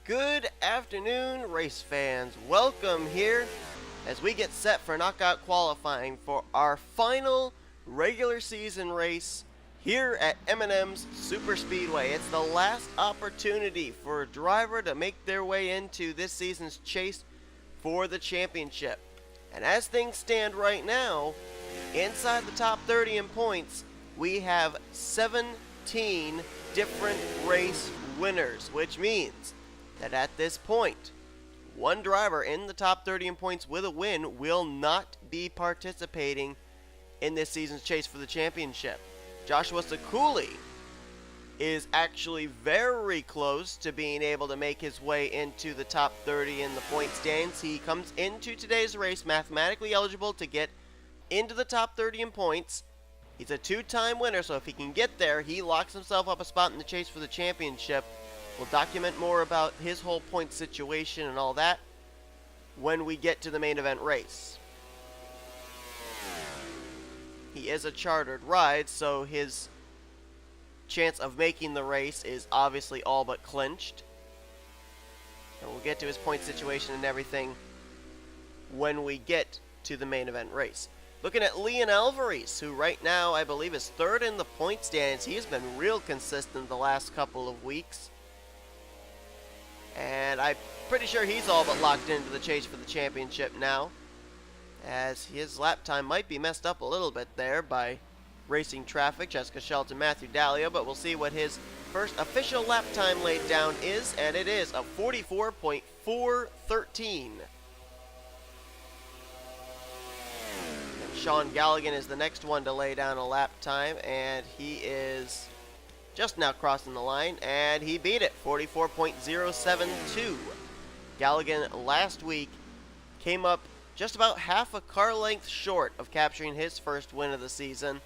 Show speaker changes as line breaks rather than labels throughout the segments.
Good afternoon, race fans. Welcome here as we get set for knockout qualifying for our final regular season race here at M&Ms Superspeedway. It's the last opportunity for a driver to make their way into this season's chase for the championship. And as things stand right now, inside the top 30 in points, we have 17 different race winners, which means that at this point, one driver in the top 30 in points with a win will not be participating in this season's chase for the championship. Joshua Sakuli is actually very close to being able to make his way into the top 30 in the point standings. He comes into today's race mathematically eligible to get into the top 30 in points. He's a two-time winner, so if he can get there, he locks himself up a spot in the chase for the championship. We'll document more about his whole point situation and all that when we get to the main event race. He is a chartered ride, so his chance of making the race is obviously all but clinched. And we'll get to his point situation and everything when we get to the main event race. Looking at Leon Alvarise, who right now I believe is third in the point standings. He's been real consistent the last couple of weeks. And I'm pretty sure he's all but locked into the chase for the championship now, as his lap time might be messed up a little bit there by racing traffic. Jessica Shelton, Matthew Daleo, but we'll see what his first official lap time laid down is, and it is a 44.413. Shaun Gallighan is the next one to lay down a lap time, and he is just now crossing the line, and he beat it, 44.072. Gallighan last week came up just about half a car length short of capturing his first win of the season,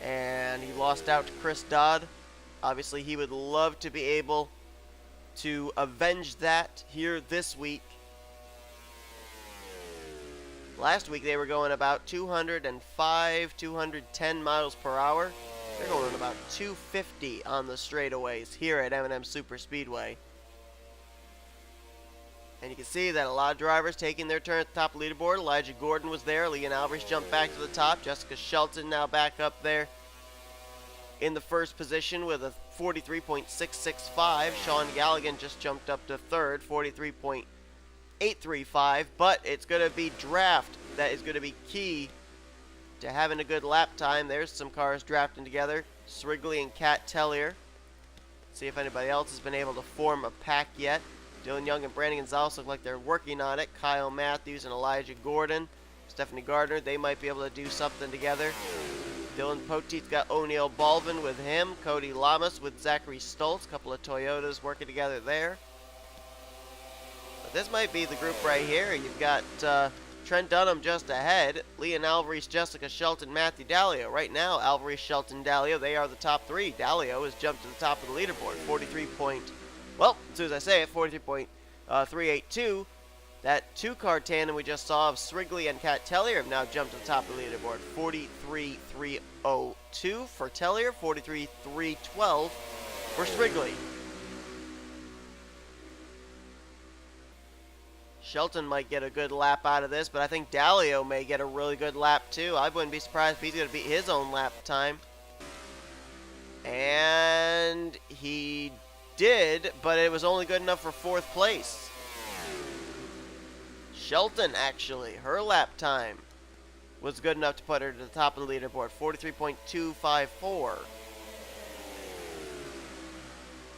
and he lost out to Chris Dodd. Obviously, he would love to be able to avenge that here this week. Last week they were going about 205, 210 miles per hour. They're going about 250 on the straightaways here at M&Ms Superspeedway. And you can see that a lot of drivers taking their turn at the top of the leaderboard. Elijah Gordon was there. Leon Alvarise jumped back to the top. Jessica Shelton now back up there in the first position with a 43.665. Shaun Gallighan just jumped up to third, 43.835. But it's going to be draft that is going to be key to having a good lap time. There's some cars drafting together. Srigley and Tellier. See if anybody else has been able to form a pack yet. Dillon Young and Gonzales look like they're working on it. Kyle Mathews and Elijah Gordon. Stephanie Gardner, they might be able to do something together. Dillon Poteet's got O'Neill Baldwin with him. Cody Llamas with Zachary Stoltz. A couple of Toyotas working together there. But this might be the group right here. You've got Trent Dunham just ahead. Leon Alvarise, Jessica Shelton, Matthew Daleo. Right now, Alvarise, Shelton, Daleo, they are the top three. Daleo has jumped to the top of the leaderboard. 43 point, well, as soon as I say it, 43.382. That two-car tandem we just saw of Srigley and Tellier have now jumped to the top of the leaderboard. 43.302 for Tellier, 43.312 for Srigley. Shelton might get a good lap out of this, but I think Daleo may get a really good lap too. I wouldn't be surprised if he's going to beat his own lap time. And he did, but it was only good enough for fourth place. Shelton, actually, her lap time was good enough to put her to the top of the leaderboard, 43.254.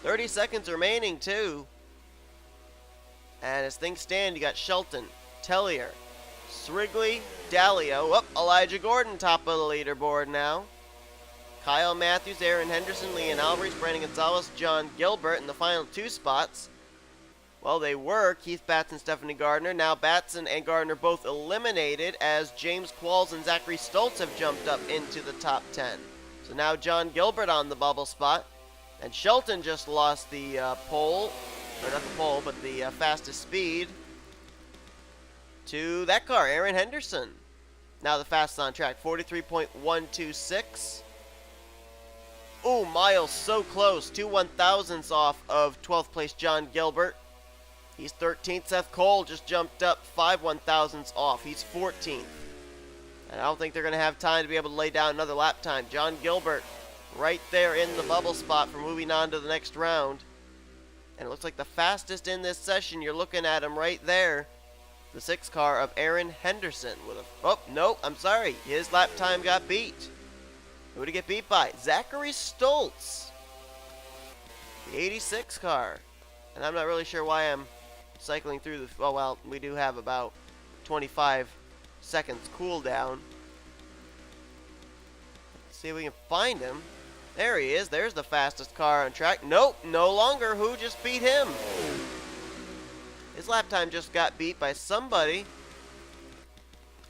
30 seconds remaining too. And as things stand, you got Shelton, Tellier, Srigley, Daleo. Oh, Elijah Gordon top of the leaderboard now. Kyle Mathews, Aaron Henderson, Leon Alvarise, Gonzales, John Gilbert in the final two spots. Well, they were Keith Batson, Stephanie Gardner. Now Batson and Gardner both eliminated as James Qualls and Zachary Stoltz have jumped up into the top 10. So now John Gilbert on the bubble spot. And Shelton just lost the pole. Or not the pole, but the fastest speed to that car, Aaron Henderson. Now the fastest on track, 43.126. Ooh, Miles so close. 2 1,000ths off of 12th place John Gilbert. He's 13th. Seth Cole just jumped up 5 1,000ths off. He's 14th. And I don't think they're going to have time to be able to lay down another lap time. John Gilbert right there in the bubble spot for moving on to the next round. And it looks like the fastest in this session, you're looking at him right there. The 6 car of Aaron Henderson with a... Oh, no, I'm sorry. His lap time got beat. Who did he get beat by? Zachary Stoltz. The 86 car. And I'm not really sure why I'm cycling through the... Oh, well, we do have about 25 seconds cooldown. Let's see if we can find him. There he is. There's the fastest car on track. Nope, no longer. Who just beat him? His lap time just got beat by somebody.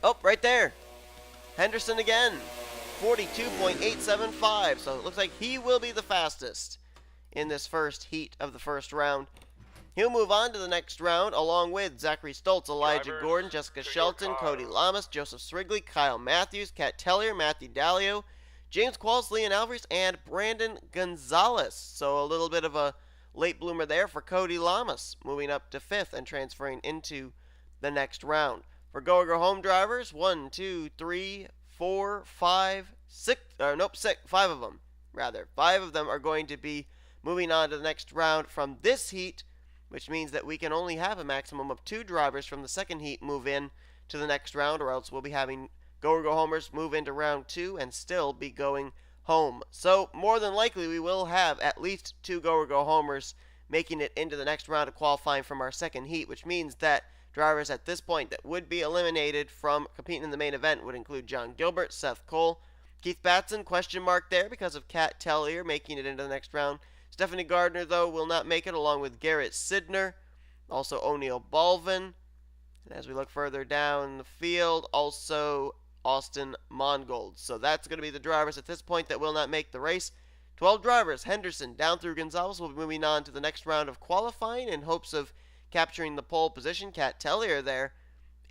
Oh, right there. Henderson again. 42.875. So it looks like he will be the fastest in this first heat of the first round. He'll move on to the next round along with Zachary Stoltz, Elijah Gordon, Jessica Shelton, Cody Llamas, Joseph Srigley, Kyle Mathews, Kat Tellier, Matthew Daleo, James Qualls, Leon Alvarise, and Brandon Gonzales. So a little bit of a late bloomer there for Cody Llamas, moving up to 5th and transferring into the next round. For Go or Go Home drivers, 1, 2, 3, 4, 5, 6, or nope, 6, 5 of them, rather. 5 of them are going to be moving on to the next round from this heat, which means that we can only have a maximum of 2 drivers from the second heat move in to the next round, or else we'll be having Go or Go Homers move into round 2 and still be going home. So more than likely we will have at least 2 Go or Go Homers making it into the next round of qualifying from our second heat, which means that drivers at this point that would be eliminated from competing in the main event would include John Gilbert, Seth Cole, Keith Batson, question mark there because of Kat Tellier making it into the next round. Stephanie Gardner, though, will not make it, along with Garrett Sidner, also O'Neal Balvin. And as we look further down the field, also Austin Mongold. So that's going to be the drivers at this point that will not make the race. 12 drivers, Henderson down through Gonzales, will be moving on to the next round of qualifying in hopes of capturing the pole position. Kat Tellier there,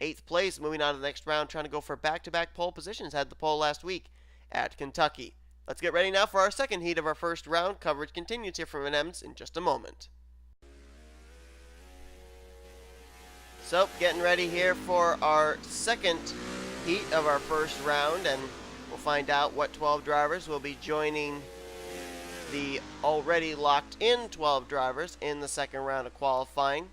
8th place, moving on to the next round, trying to go for back-to-back pole positions. Had the pole last week at Kentucky. Let's get ready now for our second heat of our first round. Coverage continues here from M&Ms in just a moment. So, getting ready here for our second heat of our first round, and we'll find out what 12 drivers will be joining the already locked-in 12 drivers in the second round of qualifying.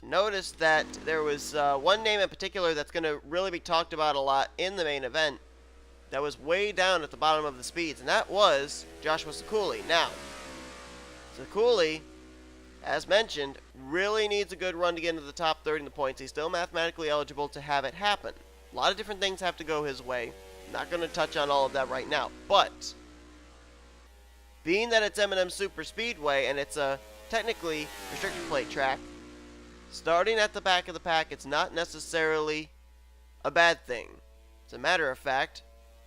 Notice that there was one name in particular that's going to really be talked about a lot in the main event that was way down at the bottom of the speeds, and that was Joshua Srigley. Now, Srigley, as mentioned, really needs a good run to get into the top 30 in the points. He's still mathematically eligible to have it happen. A lot of different things have to go his way. Not going to touch on all of that right now, but being that it's M&M Super Speedway and it's a technically restricted plate track, starting at the back of the pack, it's not necessarily a bad thing. As a matter of fact,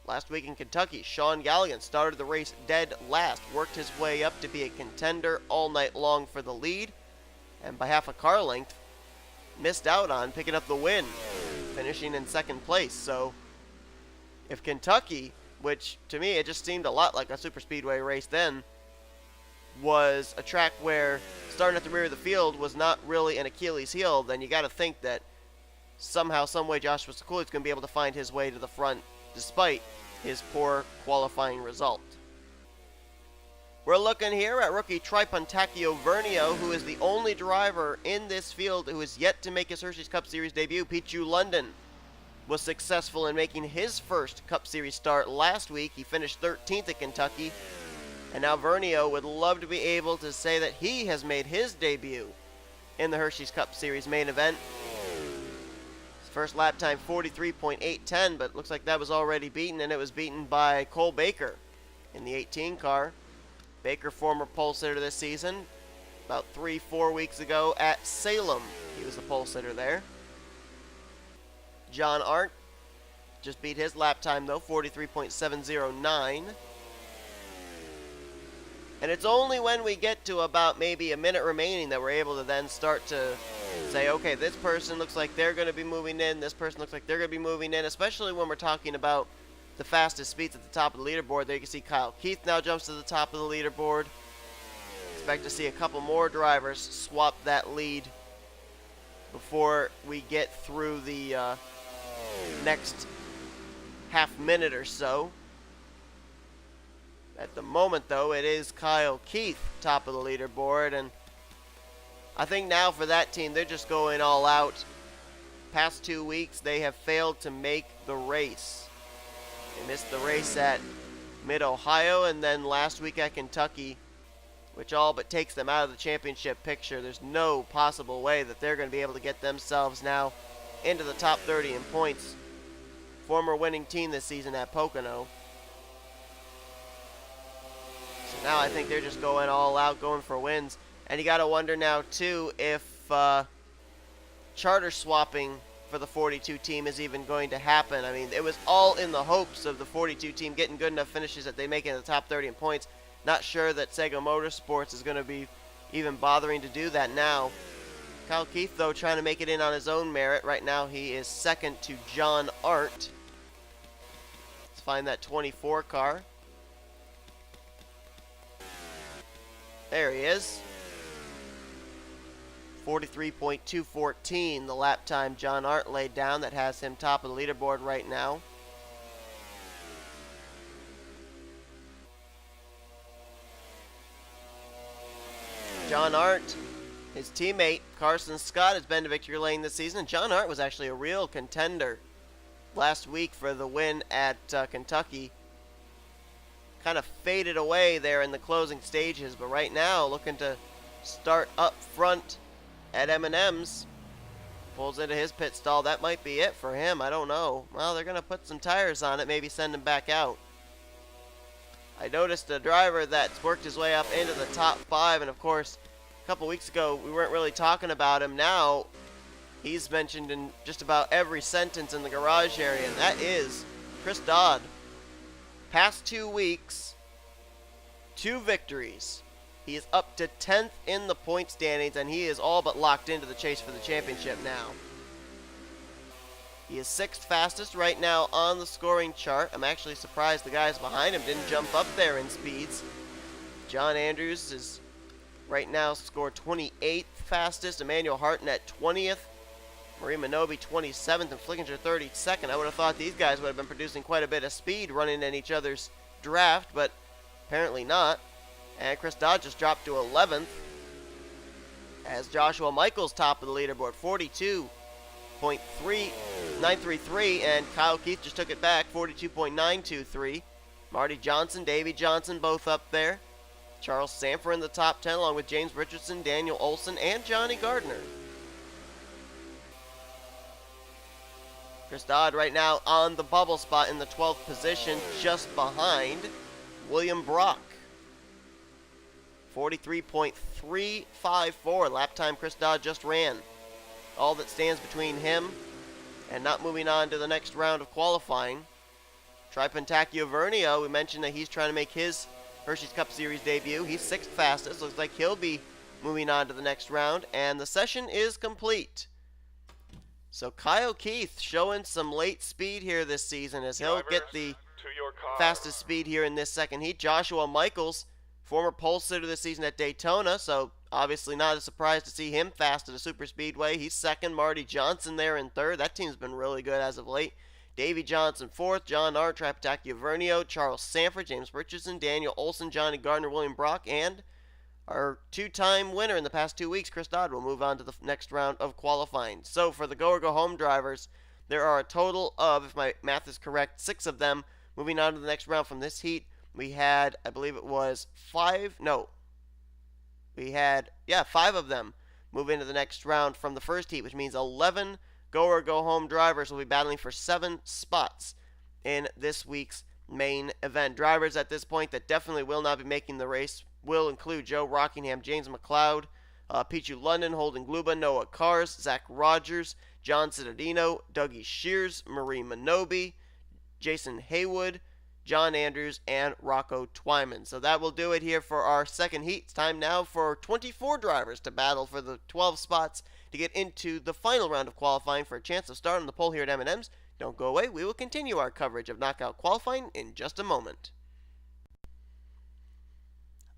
last week in Kentucky, Shaun Gallighan started the race dead last, worked his way up to be a contender all night long for the lead, and by half a car length, missed out on picking up the win, finishing in second place. So, if Kentucky, which to me it just seemed a lot like a super speedway race then, was a track where starting at the rear of the field was not really an Achilles heel, then you got to think that somehow, someway, Joshua Srigley is going to be able to find his way to the front despite his poor qualifying result. We're looking here at rookie Tripontakio Vernio, who is the only driver in this field who is yet to make his Hersheys Cup Series debut. Pichu London was successful in making his first Cup Series start last week. He finished 13th at Kentucky, and now Vernio would love to be able to say that he has made his debut in the Hersheys Cup Series main event. First lap time 43.810, but looks like that was already beaten, and it was beaten by Cole Baker in the 18 car. Baker, former pole sitter this season. About 3-4 weeks ago at Salem, he was the pole sitter there. John Arndt just beat his lap time though, 43.709. And it's only when we get to about maybe a minute remaining that we're able to then start to say, okay, this person looks like they're going to be moving in, this person looks like they're going to be moving in, especially when we're talking about the fastest speeds at the top of the leaderboard. There you can see Kyle Keith now jumps to the top of the leaderboard. Expect to see a couple more drivers swap that lead before we get through the next half minute or so. At the moment, though, it is Kyle Keith top of the leaderboard, and I think now for that team, they're just going all out. Past 2 weeks, they have failed to make the race. They missed the race at Mid-Ohio, and then last week at Kentucky, which all but takes them out of the championship picture. There's no possible way that they're going to be able to get themselves now into the top 30 in points. Former winning team this season at Pocono. So now I think they're just going all out, going for wins. And you got to wonder now, too, if charter swapping for the 42 team is even going to happen. I mean, it was all in the hopes of the 42 team getting good enough finishes that they make it in the top 30 in points. Not sure that Sega Motorsports is going to be even bothering to do that now. Kyle Keith, though, trying to make it in on his own merit. Right now, he is second to John Arndt. Let's find that 24 car. There he is. 43.214, the lap time John Arndt laid down. That has him top of the leaderboard right now. John Arndt, his teammate Carson Scott, has been to victory lane this season. John Arndt was actually a real contender last week for the win at Kentucky. Kind of faded away there in the closing stages, but right now looking to start up front at M&Ms. Pulls into his pit stall. That might be it for him. I don't know. Well, they're going to put some tires on it, maybe send him back out. I noticed a driver that's worked his way up into the top 5, and of course, a couple weeks ago, we weren't really talking about him. Now, he's mentioned in just about every sentence in the garage area, and that is Chris Dodd. Past 2 weeks, 2 victories. He is up to 10th in the point standings, and he is all but locked into the chase for the championship now. He is 6th fastest right now on the scoring chart. I'm actually surprised the guys behind him didn't jump up there in speeds. John Andrews is right now scored 28th fastest. Emmanuel Hartnett 20th. Marie Minobi 27th and Flickinger 32nd. I would have thought these guys would have been producing quite a bit of speed running in each other's draft, but apparently not. And Chris Dodd just dropped to 11th as Joshua Michaels top of the leaderboard, 42.933, and Kyle Keith just took it back, 42.923. Marty Johnson, Davey Johnson both up there. Charles Sandfer in the top 10 along with James Richardson, Daniel Olson, and Jonny Gardner. Chris Dodd right now on the bubble spot in the 12th position, just behind William Brock. 43.354 lap time Chris Dodd just ran. All that stands between him and not moving on to the next round of qualifying. Tripontakio Vernio, we mentioned that he's trying to make his Hershey's Cup Series debut. He's 6th fastest. Looks like he'll be moving on to the next round. And the session is complete. So Kyle Keith showing some late speed here this season as he'll get the fastest speed here in this second heat. Joshua Michaels, former pole sitter this season at Daytona, so obviously not a surprise to see him fast at a super speedway. He's 2nd. Marty Johnson there in 3rd. That team's been really good as of late. Davey Johnson 4th. John R, Tripontakio Vernio, Charles Sandfer, James Richardson, Daniel Olson, Jonny Gardner, William Brock, and our 2-time winner in the past 2 weeks, Chris Dodd, will move on to the next round of qualifying. So for the go or go home drivers, there are a total of, if my math is correct, 6 of them moving on to the next round from this heat. We had, I believe it was 5 of them move into the next round from the first heat, which means 11 go or go home drivers will be battling for 7 spots in this week's main event. Drivers at this point that definitely will not be making the race will include Joe Rockingham, James McLeod, Pichu London, Holden Gluba, Noah Cars, Zach Rogers, John Cittadino, Dougie Shears, Marie Minobi, Jason Haywood, John Andrews, and Rocco Twyman. So that will do it here for our second heat. It's time now for 24 drivers to battle for the 12 spots to get into the final round of qualifying for a chance of starting the pole here at M&M's Don't go away, we will continue our coverage of knockout qualifying in just a moment.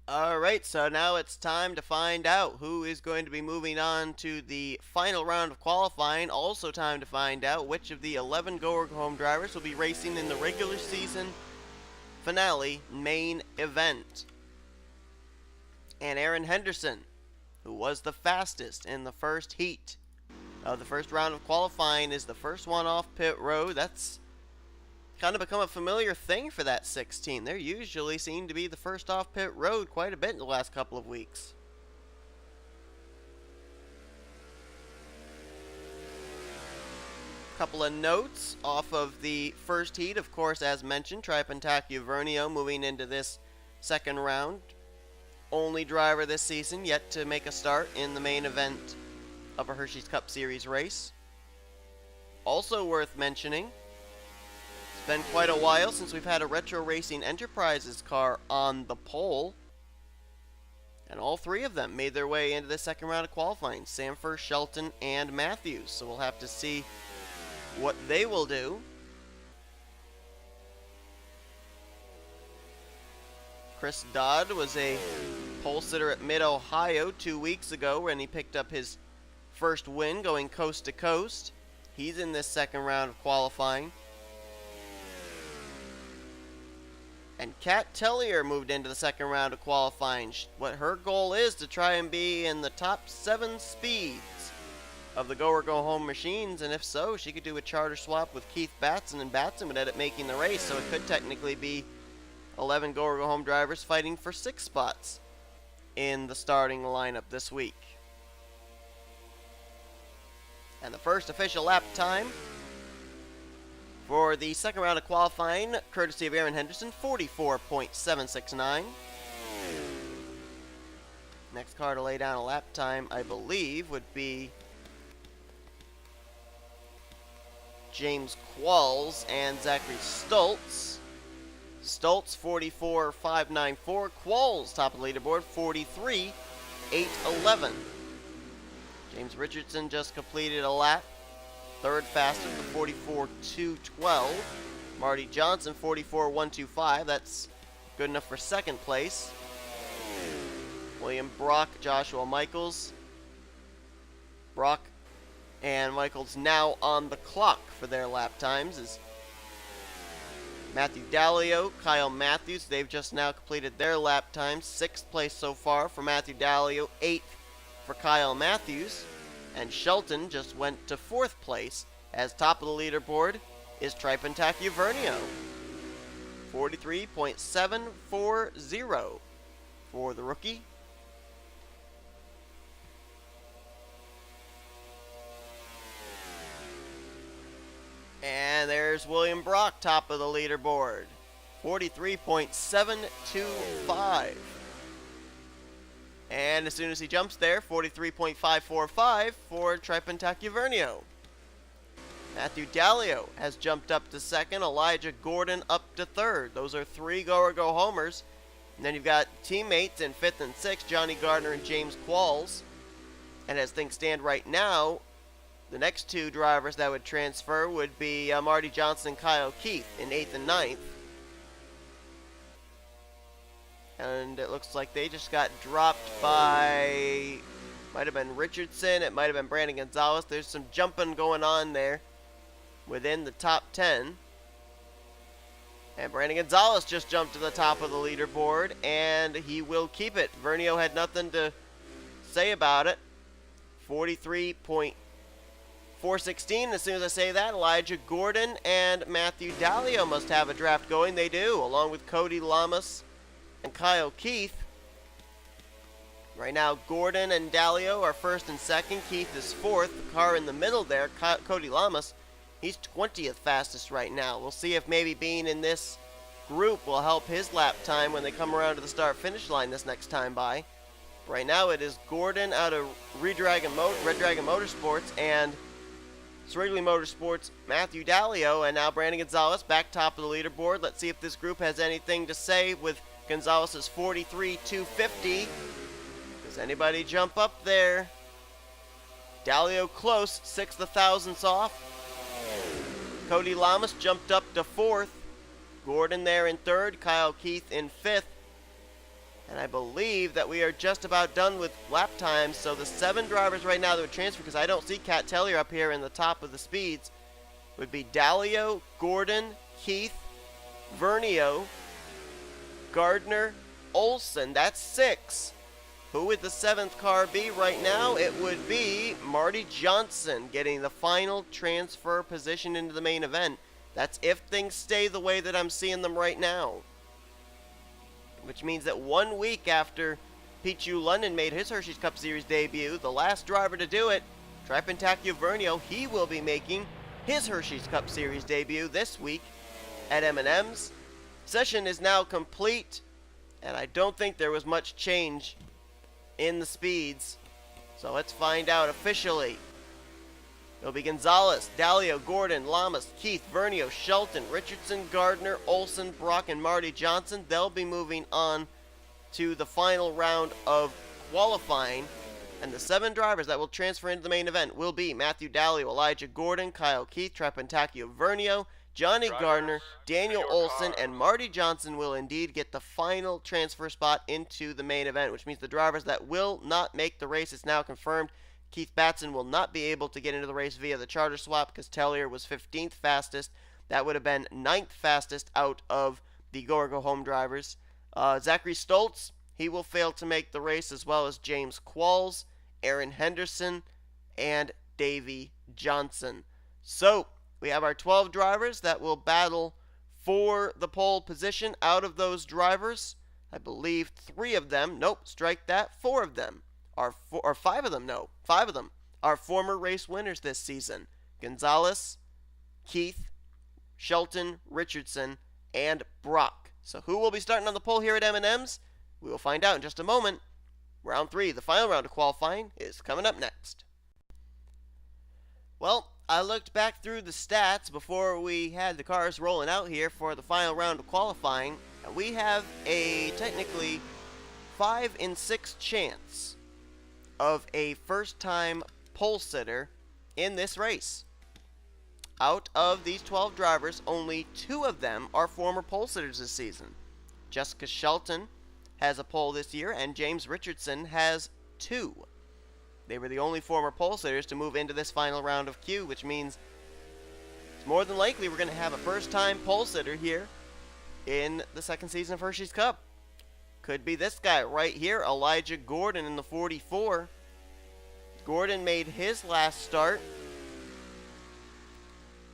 Alright, so now it's time to find out who is going to be moving on to the final round of qualifying. Also time to find out which of the 11 go-home drivers will be racing in the regular season finale main event. And Aaron Henderson, who was the fastest in the first heat of the first round of qualifying, is the first one off pit road. That's kind of become a familiar thing for that 16. They're usually seen to be the first off pit road quite a bit in the last couple of weeks. Couple of notes off of the first heat. Of course, as mentioned, Tripontakio Vernio moving into this second round. Only driver this season yet to make a start in the main event of a Hersheys Cup Series race. Also worth mentioning, it's been quite a while since we've had a Retro Racing Enterprises car on the pole. And all three of them made their way into the second round of qualifying. Sandfer, Shelton, and Mathews. So we'll have to see what they will do. Chris Dodd was a pole sitter at Mid-Ohio 2 weeks ago when he picked up his first win going coast to coast. He's in this second round of qualifying. And Kat Tellier moved into the second round of qualifying. What her goal is to try and be in the top 7 speeds of the go or go home machines, and if so, she could do a charter swap with Keith Batson, and Batson would end up making the race, so it could technically be 11 go or go home drivers fighting for 6 spots in the starting lineup this week. And the first official lap time for the second round of qualifying, courtesy of Aaron Henderson, 44.769. Next car to lay down a lap time, I believe, would be James Qualls and Zachary Stoltz. Stoltz 44.594. Qualls top of the leaderboard 43.811. James Richardson just completed a lap, third fastest for 44.212. Marty Johnson 44.125. That's good enough for second place. William Brock, Joshua Michaels. Brock and Michaels now on the clock for their lap times is Matthew Daleo, Kyle Mathews. They've just now completed their lap times. 6th place so far for Matthew Daleo, 8th for Kyle Mathews. And Shelton just went to 4th place, as top of the leaderboard is Tripontakio Vernio. 43.740 for the rookie. And there's William Brock, top of the leaderboard, 43.725. And as soon as he jumps there, 43.545 for Tripontakio Vernio. Matthew Daleo has jumped up to second. Elijah Gordon up to third. Those are 3 go-or-go homers. And then you've got teammates in 5th and 6th, Jonny Gardner and James Qualls. And as things stand right now, the next 2 drivers that would transfer would be Marty Johnson and Kyle Keith in 8th and 9th. And it looks like they just got dropped by, might have been Richardson, it might have been Brandon Gonzales. There's some jumping going on there within the top 10. And Brandon Gonzales just jumped to the top of the leaderboard, and he will keep it. Vernio had nothing to say about it. 43.416. As soon as I say that, Elijah Gordon and Matthew Daleo must have a draft going. They do, along with Cody Llamas and Kyle Keith. Right now, Gordon and Daleo are 1st and 2nd. Keith is 4th. The car in the middle there, Cody Llamas, he's 20th fastest right now. We'll see if maybe being in this group will help his lap time when they come around to the start-finish line this next time by. Right now, it is Gordon out of Red Dragon Motorsports and Srigley Motorsports, Matthew Daleo, and now Brandon Gonzales back top of the leaderboard. Let's see if this group has anything to say with Gonzales' 43.250. Does anybody jump up there? Daleo close, 6 thousandths off. Cody Llamas jumped up to 4th. Gordon there in 3rd. Kyle Keith in 5th. And I believe that we are just about done with lap times. So the 7 drivers right now that would transfer, because I don't see Cat Tellier up here in the top of the speeds, would be Daleo, Gordon, Keith, Vernio, Gardner, Olson. That's 6. Who would the 7th car be right now? It would be Marty Johnson getting the final transfer position into the main event. That's if things stay the way that I'm seeing them right now. Which means that 1 week after Pichu London made his Hersheys Cup Series debut, the last driver to do it, Tripontakio Vernio, he will be making his Hersheys Cup Series debut this week at M&Ms. Session is now complete, and I don't think there was much change in the speeds. So let's find out officially. It'll be Gonzales, Daleo, Gordon, Llamas, Keith, Vernio, Shelton, Richardson, Gardner, Olson, Brock, and Marty Johnson. They'll be moving on to the final round of qualifying. And the 7 drivers that will transfer into the main event will be Matthew Daleo, Elijah Gordon, Kyle Keith, Tripontakio Vernio, Jonny Gardner, Daniel Olson, and Marty Johnson will indeed get the final transfer spot into the main event, which means the drivers that will not make the race, it's now confirmed. Keith Batson will not be able to get into the race via the charter swap because Tellier was 15th fastest. That would have been 9th fastest out of the go-or-go-home drivers. Zachary Stoltz, he will fail to make the race, as well as James Qualls, Aaron Henderson, and Davey Johnson. So, we have our 12 drivers that will battle for the pole position. Out of those drivers, I believe 3 of them, nope, strike that, 4 of them, or 5 of them, no, 5 of them are former race winners this season. Gonzales, Keith, Shelton, Richardson, and Brock. So who will be starting on the pole here at M&Ms? We will find out in just a moment. Round 3, the final round of qualifying, is coming up next. Well, I looked back through the stats before we had the cars rolling out here for the final round of qualifying. And we have a technically 5 in 6 chance of a first-time pole sitter in this race. Out of these 12 drivers, only 2 of them are former pole sitters this season. Jessica Shelton has a pole this year, and James Richardson has 2. They were the only former pole sitters to move into this final round of Q, which means it's more than likely we're going to have a first-time pole sitter here in the second season of Hersheys Cup. Could be this guy right here, Elijah Gordon in the 44. Gordon made his last start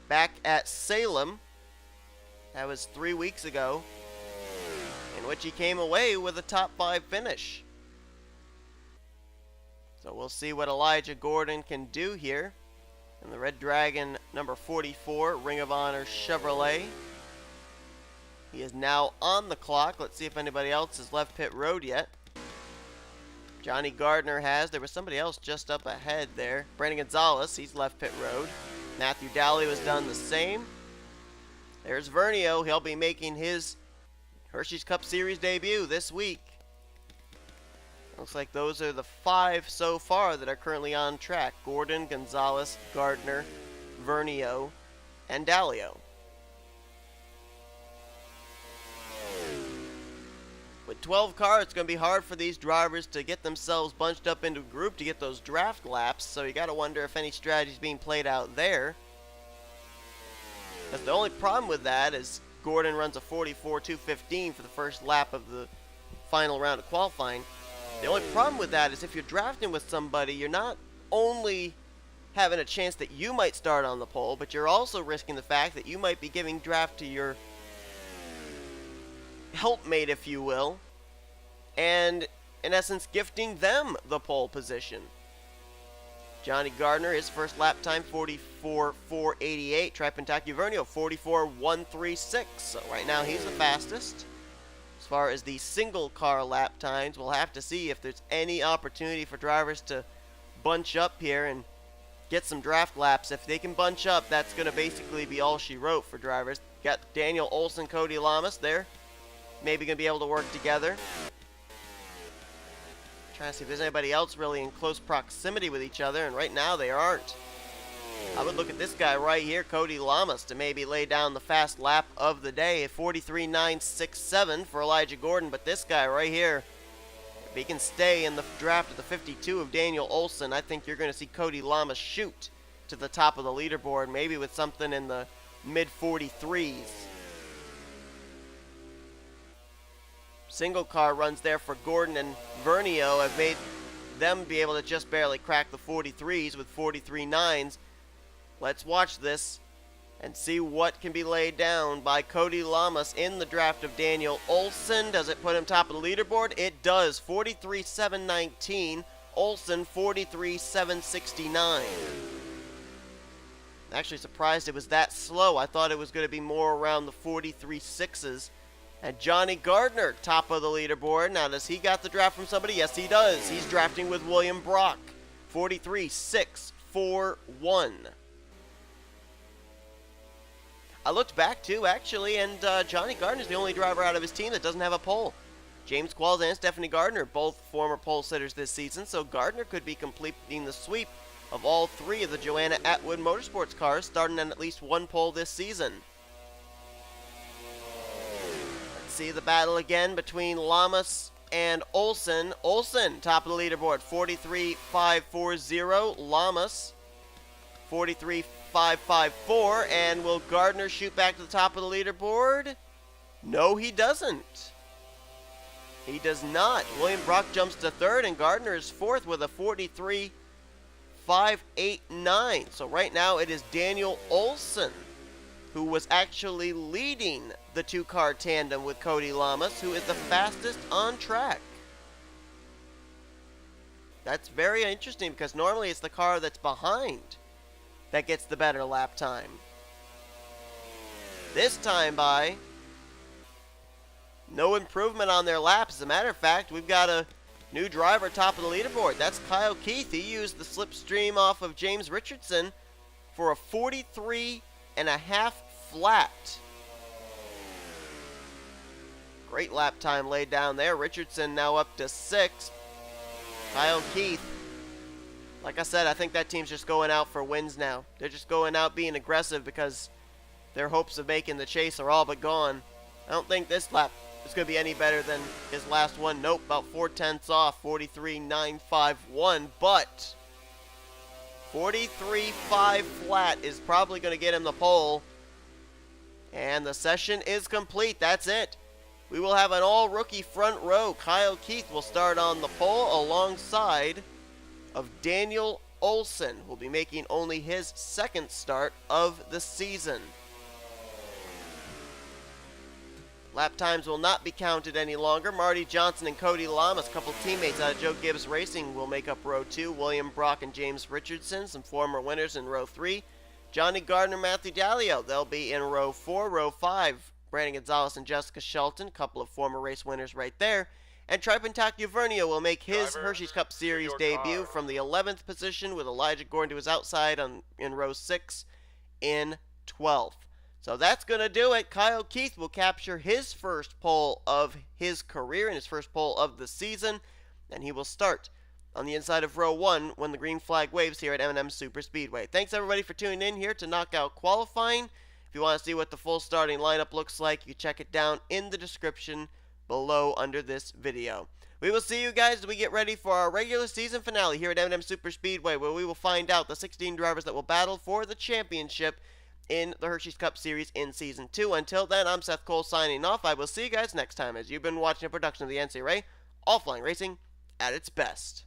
back at Salem. That was 3 weeks ago, in which he came away with a top 5 finish. So we'll see what Elijah Gordon can do here. And the Red Dragon number 44, Ring of Honor Chevrolet. He is now on the clock. Let's see if anybody else has left pit road yet. Jonny Gardner has. There was somebody else just up ahead there. Brandon Gonzales, he's left pit road. Matthew Daleo has done the same. There's Vernio. He'll be making his Hersheys Cup Series debut this week. Looks like those are the 5 so far that are currently on track. Gordon, Gonzales, Gardner, Vernio, and Daleo. With 12 cars, it's going to be hard for these drivers to get themselves bunched up into a group to get those draft laps, so you got to wonder if any strategy is being played out there. Because the only problem with that is Gordon runs a 44.215 for the first lap of the final round of qualifying. The only problem with that is if you're drafting with somebody, you're not only having a chance that you might start on the pole, but you're also risking the fact that you might be giving draft to your helpmate, if you will, and in essence gifting them the pole position. Jonny Gardner, his first lap time 44.488. Tripontakio Vernio 44.136. So right now he's the fastest. As far as the single car lap times, we'll have to see if there's any opportunity for drivers to bunch up here and get some draft laps. If they can bunch up, that's going to basically be all she wrote for drivers. Got Daniel Olson, Cody Llamas there. Maybe going to be able to work together. Trying to see if there's anybody else really in close proximity with each other, and right now they aren't. I would look at this guy right here, Cody Llamas, to maybe lay down the fast lap of the day at 43.967 for Elijah Gordon. But this guy right here, if he can stay in the draft of the 52 of Daniel Olson, I think you're going to see Cody Llamas shoot to the top of the leaderboard, maybe with something in the mid-43s. Single car runs there for Gordon and Vernio have made them be able to just barely crack the 43s with 43.9s. Let's watch this and see what can be laid down by Cody Llamas in the draft of Daniel Olson. Does it put him top of the leaderboard? It does. 43.719. Olson 43.769. Actually surprised it was that slow. I thought it was going to be more around the 43.6s. And Jonny Gardner, top of the leaderboard. Now, does he got the draft from somebody? Yes, he does. He's drafting with William Brock. 43.641. I looked back, too, actually, and Jonny Gardner's the only driver out of his team that doesn't have a pole. James Qualls and Stephanie Gardner, both former pole sitters this season, so Gardner could be completing the sweep of all three of the Joanna Atwood Motorsports cars, starting on at least one pole this season. Let's see the battle again between Llamas and Olson. Olson, top of the leaderboard, 43.540. Llamas, 43.554. And will Gardner shoot back to the top of the leaderboard? No, he doesn't. He does not. William Brock jumps to third, and Gardner is fourth with a 43.589. So right now it is Daniel Olson who was actually leading the two-car tandem with Cody Llamas, who is the fastest on track. That's very interesting because normally it's the car that's behind that gets the better lap time. This time by, no improvement on their laps. As a matter of fact, we've got a new driver top of the leaderboard. That's Kyle Keith. He used the slipstream off of James Richardson for a 43.5 flat. Great lap time laid down there. Richardson now up to 6th. Kyle Keith, like I said, I think that team's just going out for wins now. They're just going out being aggressive because their hopes of making the chase are all but gone. I don't think this lap is going to be any better than his last one. Nope, about 4/10 off, 43.951. But 43.5 flat is probably going to get him the pole. And the session is complete. That's it. We will have an all-rookie front row. Kyle Keith will start on the pole alongside of Daniel Olson, who will be making only his second start of the season. Lap times will not be counted any longer. Marty Johnson and Cody Llamas, a couple teammates out of Joe Gibbs Racing, will make up row 2. William Brock and James Richardson, some former winners in row 3. Jonny Gardner, Matthew Daleo, they'll be in row 4. Row 5, Brandon Gonzales and Jessica Shelton, a couple of former race winners right there. And Tripontakio Vernio will make his Hersheys Cup Series debut from the 11th position with Elijah Gordon to his outside in row 6 in 12th. So that's going to do it. Kyle Keith will capture his first pole of his career and his first pole of the season. And he will start on the inside of row 1 when the green flag waves here at M&Ms Super Speedway. Thanks everybody for tuning in here to Knockout Qualifying. If you want to see what the full starting lineup looks like, you check it down in the description below under this video. We will see you guys as we get ready for our regular season finale here at M&Ms Super Speedway, where we will find out the 16 drivers that will battle for the championship in the Hersheys Cup Series in Season 2. Until then, I'm Seth Cole signing off. I will see you guys next time as you've been watching a production of the NCRA, all flying racing at its best.